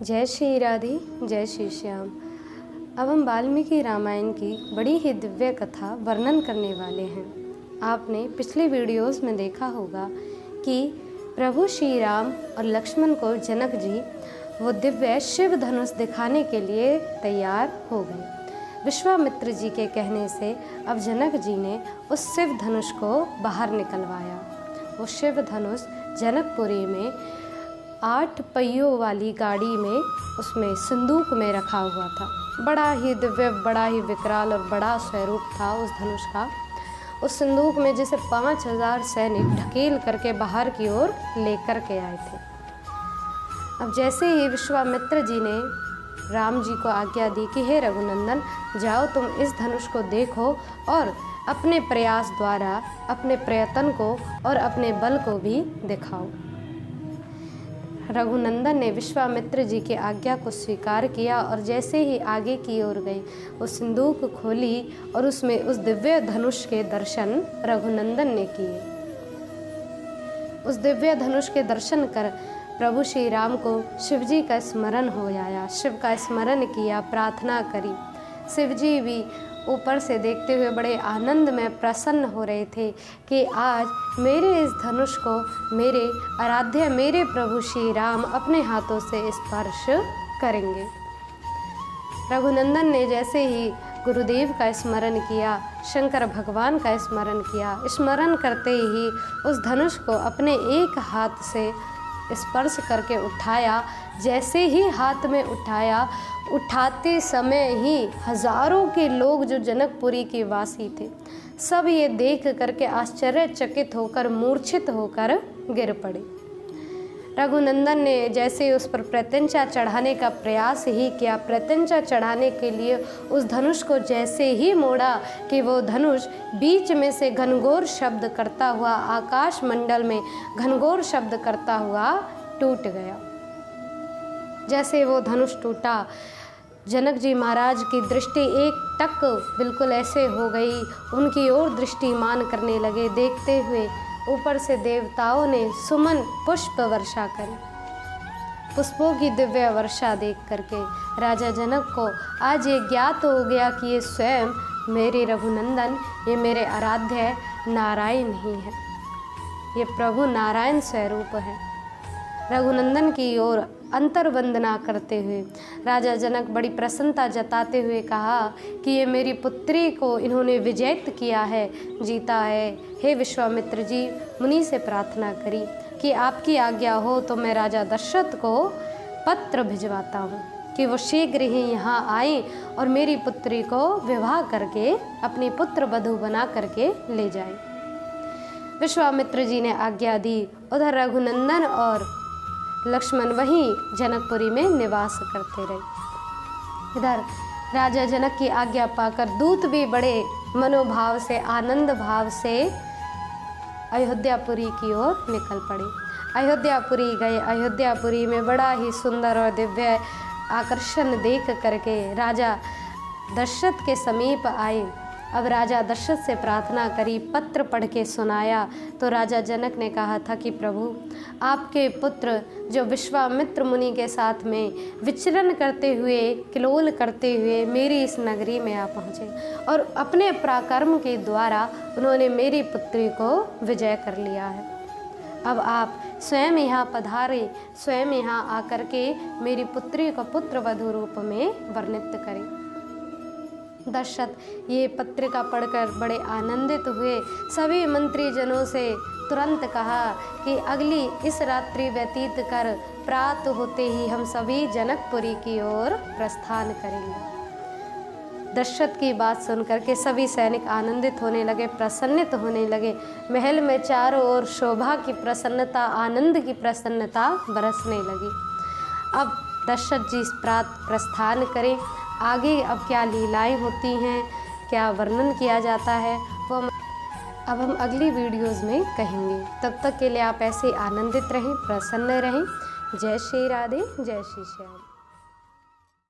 जय श्री राधे, जय श्री श्याम। अब हम वाल्मीकि रामायण की बड़ी ही दिव्य कथा वर्णन करने वाले हैं। आपने पिछले वीडियोस में देखा होगा कि प्रभु श्री राम और लक्ष्मण को जनक जी वो दिव्य शिव धनुष दिखाने के लिए तैयार हो गए। विश्वामित्र जी के कहने से अब जनक जी ने उस शिव धनुष को बाहर निकलवाया। वो शिव धनुष जनकपुरी में 8 पहियों वाली गाड़ी में उसमें संदूक में रखा हुआ था। बड़ा ही दिव्य, बड़ा ही विकराल और बड़ा स्वरूप था उस धनुष का। उस संदूक में जिसे 5000 सैनिक ढकेल करके बाहर की ओर लेकर के आए थे। अब जैसे ही विश्वामित्र जी ने राम जी को आज्ञा दी कि हे रघुनंदन, जाओ तुम इस धनुष को देखो और अपने प्रयास द्वारा अपने प्रयत्न को और अपने बल को भी दिखाओ। रघुनंदन ने विश्वामित्र जी की आज्ञा को स्वीकार किया और जैसे ही आगे की ओर गई, उस संदूक खोली और उसमें उस दिव्य धनुष के दर्शन रघुनंदन ने किए। उस दिव्य धनुष के दर्शन कर प्रभु श्री राम को शिव जी का स्मरण हो आया। शिव का स्मरण किया, प्रार्थना करी। शिव जी भी ऊपर से देखते हुए बड़े आनंद में प्रसन्न हो रहे थे कि आज मेरे इस धनुष को मेरे आराध्य मेरे प्रभु श्री राम अपने हाथों से स्पर्श करेंगे। रघुनंदन ने जैसे ही गुरुदेव का स्मरण किया, शंकर भगवान का स्मरण किया, स्मरण करते ही उस धनुष को अपने एक हाथ से स्पर्श करके उठाया। जैसे ही हाथ में उठाया, उठाते समय ही हजारों के लोग जो जनकपुरी के वासी थे, सब ये देख करके आश्चर्यचकित होकर मूर्छित होकर गिर पड़े। रघुनंदन ने जैसे उस पर प्रत्यंचा चढ़ाने का प्रयास ही किया, प्रत्यंचा चढ़ाने के लिए उस धनुष को जैसे ही मोड़ा कि वो धनुष बीच में से घनघोर शब्द करता हुआ आकाश मंडल में घनघोर शब्द करता हुआ टूट गया। जैसे वो धनुष टूटा, जनक जी महाराज की दृष्टि एक टक बिल्कुल ऐसे हो गई, उनकी ओर दृष्टिमान करने लगे। देखते हुए ऊपर से देवताओं ने सुमन पुष्प वर्षा करी। पुष्पों की दिव्य वर्षा देख करके राजा जनक को आज ये ज्ञात हो गया कि ये स्वयं मेरे रघुनंदन, ये मेरे आराध्य नारायण ही है, ये प्रभु नारायण स्वरूप है। रघुनंदन की ओर अंतर वंदना करते हुए राजा जनक बड़ी प्रसन्नता जताते हुए कहा कि ये मेरी पुत्री को इन्होंने विजयित किया है, जीता है। हे विश्वामित्र जी, मुनि से प्रार्थना करी कि आपकी आज्ञा हो तो मैं राजा दशरथ को पत्र भिजवाता हूँ कि वो शीघ्र ही यहाँ आए और मेरी पुत्री को विवाह करके अपनी पुत्र वधू बना करके ले जाए। विश्वामित्र जी ने आज्ञा दी। उधर रघुनंदन और लक्ष्मण वहीं जनकपुरी में निवास करते रहे। इधर राजा जनक की आज्ञा पाकर दूत भी बड़े मनोभाव से, आनंद भाव से अयोध्यापुरी की ओर निकल पड़े। अयोध्यापुरी गए। अयोध्यापुरी में बड़ा ही सुंदर और दिव्य आकर्षण देख करके राजा दशरथ के समीप आए। अब राजा दशरथ से प्रार्थना करी, पत्र पढ़ के सुनाया तो राजा जनक ने कहा था कि प्रभु, आपके पुत्र जो विश्वामित्र मुनि के साथ में विचरण करते हुए, किलोल करते हुए मेरी इस नगरी में आ पहुँचे और अपने पराक्रम के द्वारा उन्होंने मेरी पुत्री को विजय कर लिया है। अब आप स्वयं यहाँ पधारे, स्वयं यहाँ आकर के मेरी पुत्री को पुत्र वधू रूप में वर्णित करें। दशरथ ये पत्रिका पढ़कर बड़े आनंदित हुए। सभी मंत्रीजनों से तुरंत कहा कि अगली इस रात्रि व्यतीत कर प्रातः होते ही हम सभी जनकपुरी की ओर प्रस्थान करेंगे। दशरथ की बात सुनकर के सभी सैनिक आनंदित होने लगे, प्रसन्नित होने लगे। महल में चारों ओर शोभा की प्रसन्नता, आनंद की प्रसन्नता बरसने लगी। अब दशरथ जी प्रस्थान करें। आगे अब क्या लीलाएं होती हैं, क्या वर्णन किया जाता है, वो अब हम अगली वीडियोज़ में कहेंगे। तब तक के लिए आप ऐसे आनंदित रहें, प्रसन्न रहें। जय श्री राधे, जय श्री श्याम।